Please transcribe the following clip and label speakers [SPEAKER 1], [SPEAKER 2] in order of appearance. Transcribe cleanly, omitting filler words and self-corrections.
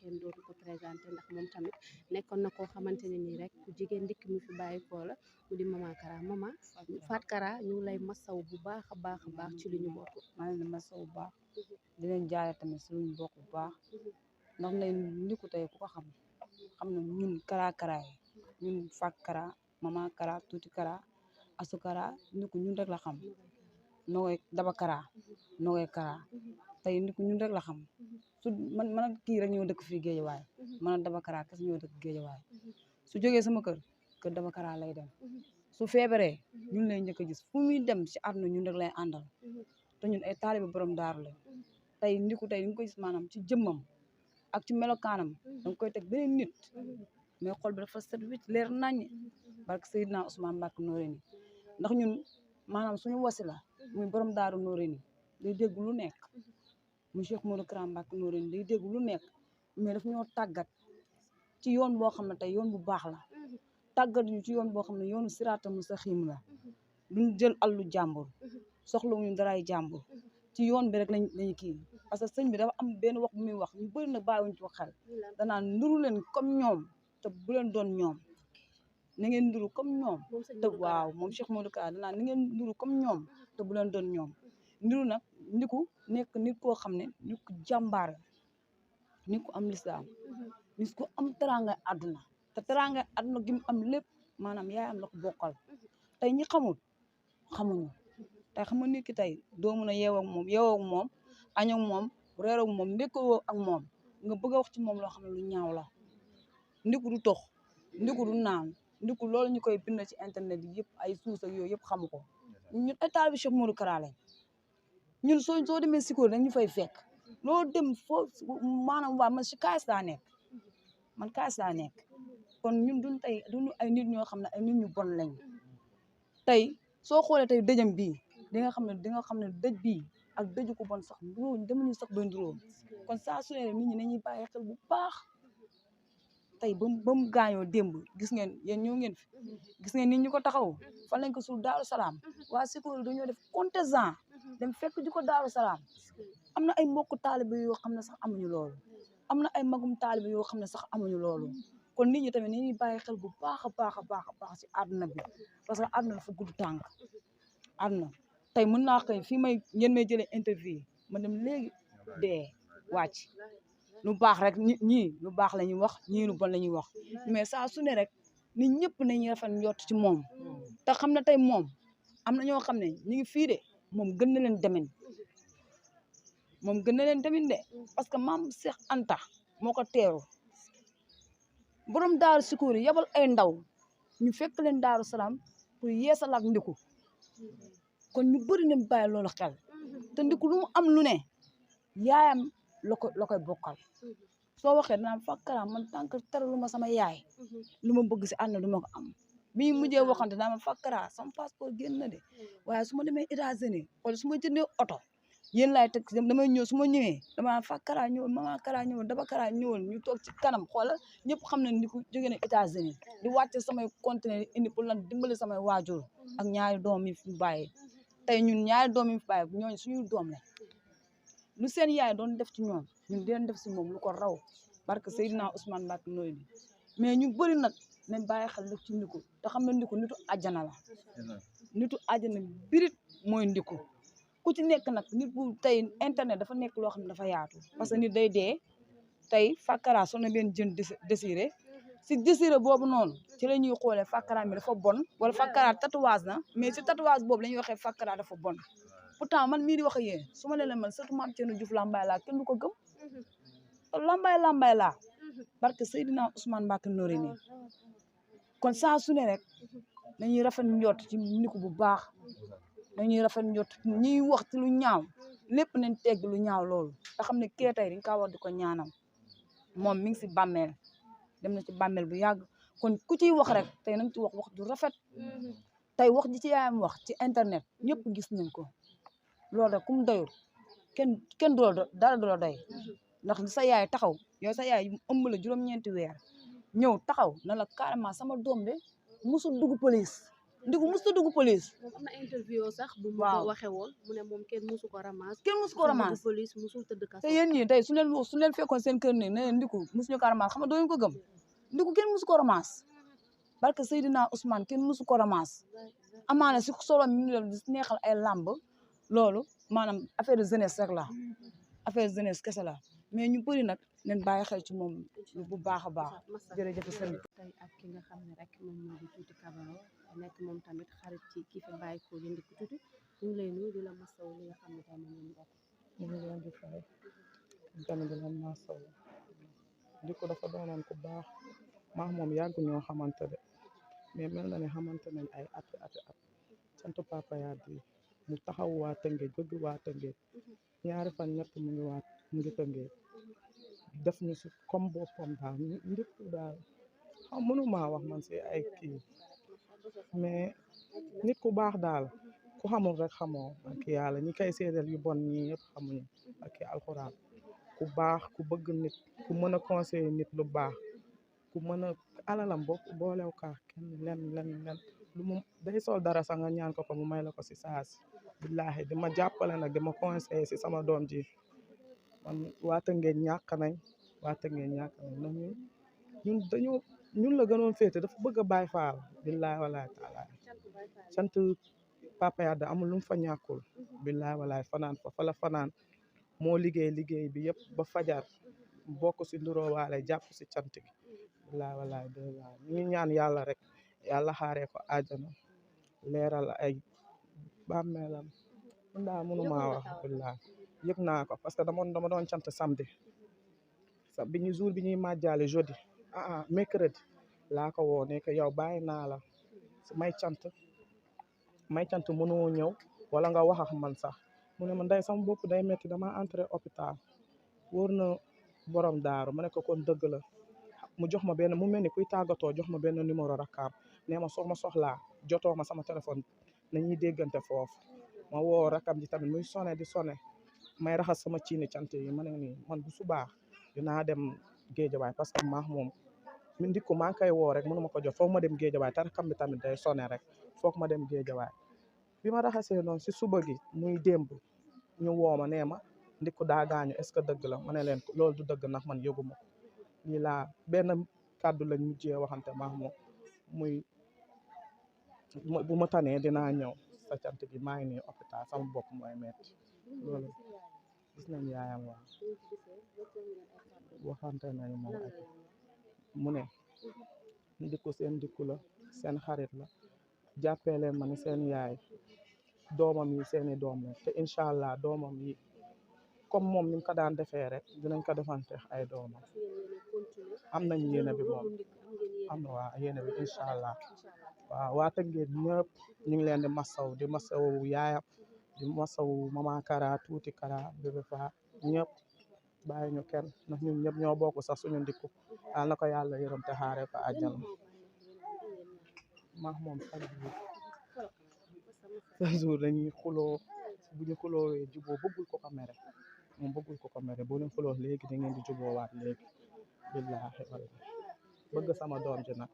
[SPEAKER 1] kenn dootu ko présenté ndax moom tamit nekkoon na koo xamante ne nii rek ku jigéen ndikk mi fi bàyyi koo la mu di Mama Kara. Mama Fatou Kara ñu ngi lay masaw bu baax a baax a baax ci li ñu bokk.
[SPEAKER 2] maa ngi leen di masaw bu baax di leen jaale tamit si luñu bokk bu baax ndax ne Ndickou tey ku ko xam na ñun Kara yi ñun Fatou Kara Mama Kara Tuuti Kara Asu Kara Ndickou ñun rek la xam Nogoy Daba Kara Nogoy Kara tey Ndickou ñun rek la xam su man ak kii rek ñoo dëkk fii Géejawaay man ak Daba Kara kese ñoo dëkk Géejawaay su jógee sama kër Daba Kara lay dem su feebaree ñun lay njëkk a gis fu muy dem si àdduna ñun rek lay àndal te ñun ay taalibe borom daaru lañ tey Ndickou tey ñu koy gis maanaam ci jëmmam ak ci melokaanam danga koy teg beneen nit mais xol bi dafa set wicc leer naññ barke Seydina Ousmane Mbacke Noreyni ndax ñun maanaam suñu wasila muy borom daaru Noreyni day dégg lu nekk muy Cheikh Modou Kara Mbacke Noreyni day dégg lu nekk mais daf ñoo tàggat ci yoon boo xam ne tey yoon bu baax la tàggat ñu ci yoon boo xam ne yoonu siraata mustaqiim la duñ jël allu jàmbur soxlawuñu daraay jàmbur ci yoon bi rek lañu kii parce que sëñ bi dafa am benn wax bu muy wax ñu bëri nag bàyyiwuñ ci xel danaan nduru leen comme ñoom te bu leen doon ñoom na ngeen nduru comme ñoom te waaw moom Cheikh Modou Kara danaan na ngeen nduru comme ñoom te bu leen doon ñoom nduru nag Ndickou nekk nit koo xam ne nit ku jàmbaar la nit ku am lislaam nit ku am teraanga àdduna te teraanga àdduna gi mu am lépp maanaam yaayam la ko bokkal tey ñi xamuñu tey xam nga nit ki tey doo mën a yeewoo ak moom añ ak moom reer ak moom ndekkoo ak moom nga bëgg a wax ci moom loo xam ne lu ñaaw la Ndickou du tox Ndickou du naan Ndickou loolu ñu koy bind ci internet yi yëpp ay suus ak yooyu yëpp xamu ko ñun état bi Cheikh Modou Kara lañ ñun soo demee Sikoor dañ ñu fay fekk loolu dem foo maanaam waa man si kaas laa nekk man kaas laa nekk kon ñun duñu ay nit ñoo xam ne ay nit ñu bon lañ tey soo xoolee tey dëjëm bii di nga xam ne dëj bii ak dëju ko bon sax nduróo demuñu sax ba nduróo kon saa su ne nit ñi nañuy bàyyi xel bu baax tey ba mu gaañoo démb gis ngeen yéen ñoo ngeen fi gis ngeen nit ñu ko taxaw fan lañ ko suul Daaru Salaam waa Sikoor dañoo def contingent dem fekk ji ko Daaru Salaam am na ay mbokku taalibe yoo xam ne sax amuñu loolu am na ay magum taalibe yoo xam ne sax amuñu loolu kon nit ñi tamit ni ñuy bàyyi xel bu baax a baax a baax a baax ci àdduna bi parce que àdduna dafa gudd tànk àdduna tey mën naa xëy fii ngeen may jëlee interview ma dem léegi dee wàcc lu baax rek ñii lu baax la ñuy wax ñii lu bon la ñuy wax mais saa su ne rek nit ñëpp nañuy rafet njort ci moom te xam ne tey moom am na ñoo xam ne ñu ngi fii de moom gën na leen demin de parce que maam Cheikh Anta moo ko teeru borom daaru Sikoor yi yabal ay ndaw ñu fekk leen Daaru Salaam pour yeesalaat Ndickou kon ñu bëri nañ bàyyi loolu xel te Ndickou lu mu am lu ne yaayam la koy bokkal soo waxee danaa Fatou Kara man tant que teralu ma sama yaay lu ma bëgg si àdduna du ma ko am bi mujjee waxante daa ma Fatou Kara sama passeport génn na de waaye su ma demee États-Unis wala su ma jëndee oto yéen laay teg damay ñëw su ma ñëwee dama Fatou Kara ñëwal Mama Kara ñëwal Daba Kara ñëwal ñu toog ci kanam xoolal ñëpp xam ne Ndickou jóge na États-Unis di wàcce samay conteneur indi pour lan dimbali samay waajur ak ñaari doom yi fi bàyyi tey ñun ñaari doom yi fi bàyyi ñooñu suñu doom la lu seen yaay doon def ci ñoom ñun deen def si moom lu ko raw barke Seydina Ousmane Mbacke Noreyni mais ñu bëri nag nañ bàyyi xel nag ci Ndickou te xam ne Ndickou nitu àjjana la nitu àjjana birit mooy Ndickou ku ci nekk nag nit bu tey internet dafa nekk loo xam ne dafa yaatu parce que nit day dee tey Fatou Kara soo na benn jën désiré si désiré boobu noonu ci la ñuy xoolee Fatou Kara mi dafa bon wala Fatou Kara tatouage na mais si tatouage boobu la ñuy waxee Fatou Kara dafa bon pourtant man mii di wax ak yéen su ma leen man surtout maam Thierno Diouf Lambaye laa kenn du ko gëm te Lambaye laa barke Seydina Ousmane Mbacke Noreyni kon saa su ne rek nañuy rafet njort ci Ndickou bu baax dañuy rafet njort ñuy wax ci lu ñaaw lépp nañ tegg lu ñaaw loolu te xam ne kee tey dañ kaa war di ko ñaanal moom mi ngi si bàmmeel dem na ci bàmmeel bu yàgg kon ku ciy wax rek tey nañ ci wax du rafet tey wax ji ci yaayam wax ci internet ñëpp gis nañ ko loolu rek kum doyul kenn du la dara du la doy ndax sa yaay taxaw yow sa yaay ëmb la juróom-ñeenti weer ñëw taxaw na la carrément sama doom de musul dugg police Ndiku musta dugg police
[SPEAKER 1] moom am na interview sax bu mu
[SPEAKER 2] waaw
[SPEAKER 1] ko waxee woon mu ne moom kenn musu ko ramasse
[SPEAKER 2] kenn musu ko ramasse
[SPEAKER 1] police musul tëdd kaso
[SPEAKER 2] te yéen ñii tey su leen fekkoon seen kër ne ne Ndiku musuñu ko ramasse xam nga doo leen ko gëm Ndiku kenn musu ko ramasse barke Seydina Ousmane kenn musu ko ramasse amaana si solo mi ñu def di neexal ay làmb loolu maanaam affaire de jeunesse rek la affaire de jeunesse kese la mais ñu bëri nag leen bàyyi xel ci moom bu baax a baax jërëjëf sëñ bi
[SPEAKER 1] tey ak ki nga xam ne rek moom moo di Tuuti Kabaro nekk moom tamit xarit ci kii fi bàyyi ko di Ndiku Tuuti ñu ngi lay nuyu di la masaw li nga xam ne tey moom lañ bokk
[SPEAKER 3] ñu ngi leen di fay tamit di leen masaw Ndiku dafa doonoon ku baax maax moom yàgg ñoo xamante de mais mel na ne xamante nañ ay ati at sant Papa Yade mu taxaw waa Tëngéej bëgg waa Tëngéej ñaari fan ñett mu ngi Tëngéej def ñu si comme boppam daal Ndiku daal xam mënuma wax man si ay kii mais nit ku baax daal ku xamul rek xamoo ak yàlla ñi koy seedal yu bon ñi yëpp xamuñu ak alxuraan ku baax ku bëgg nit ku mën a conseiller nit lu baax ku mën a alalam boolew kaa kenn len lu mu day sol dara sax nga ñaan ko mu may la ko si saasi billaahi di ma jàppale nag di ma conseiller si sama doom ji man waa Tëngéej ñàkk nañ ndax ñun la gënoon féete dafa bëgg a Baay Faal billaahi walaay taala sant Papa Yade amul lu mu fa ñàkkul billaahi walaay fanaan fa la fanaan moo liggéey bi yëpp ba fajar bokk si nduroo waale jàpp si cant gi billaahi walaay ñu ngi ñaan yàlla rek yàlla xaaree ko àjjana leeral ay bàmmeelam mun daa mënumaa wax billaahi yëg naa ko parce que dama doon cant samedi bi ñuy màjjaale jeudi mercredi laa ko woo ne que yow bàyyi naa la may cant mënoo ñëw wala nga wax ak man sax mu ne ma ndey sama bopp day metti dama entré hôpital wóor na borom daaru ma ne ko kon dëgg la mu jox ma benn mu mel ni kuy tàggatoo jox ma benn numéro rakkaam nee ma soo ma soxlaa jotoo ma sama téléphone nañuy déggante foofu ma woo rakkam ji tamit muy sone di sone may raxas sama ciini cant yi ma ne nii man bu subaa dinaa dem géejawaay parce que maax moom mi Ndiku maa ngi koy woo rek mënu ma ko jot foog ma dem géejawaay te rakkam bi tamit day sone rek foog ma dem géejawaay bi ma raxasee noonu si suba gi muy démb ñu woo ma nee ma Ndiku daa gaañu est-ce que dëgg la ma ne leen loolu du dëgg ndax man yëguma ko lii laa benn kàddu lañ mujjee waxante maax moom muy bu ma tanee dinaa ñëw sa cant gi maa ngi nii hôpital sama bopp mooy metti loolu gis nañ yaayam waa waxante nañu moom ak mu ne Ndiku seen Ndiku la seen xarit la jàppee leen ma ni seen yaay doomam yi seeni doom la te incha allah doomam yi comme moom ni mu ko daan defee rek dinañ ko defante ay doomam am nañ yéene bi moom am na waa yéene bi incha allah waaw waa Tëngéej ñëpp ñu ngi leen di masaw yaayam di masaw Mama Kara Tuuti Kara Bébé Fa ñëpp bàyyi ñu kenn ndax ñun ñëpp ñoo bokk sax suñu Ndiku yal na ko yàlla yërëm te xaaree ko àjjana maax moom chaque jour dañuy xuloo bu ñu xuloowee juboo bëggul ko mere moom bëggul ko mere boo leen xuloo léegi da ngeen di juboowaat léegi billaahi wallaahi bëgg sama doom ji nag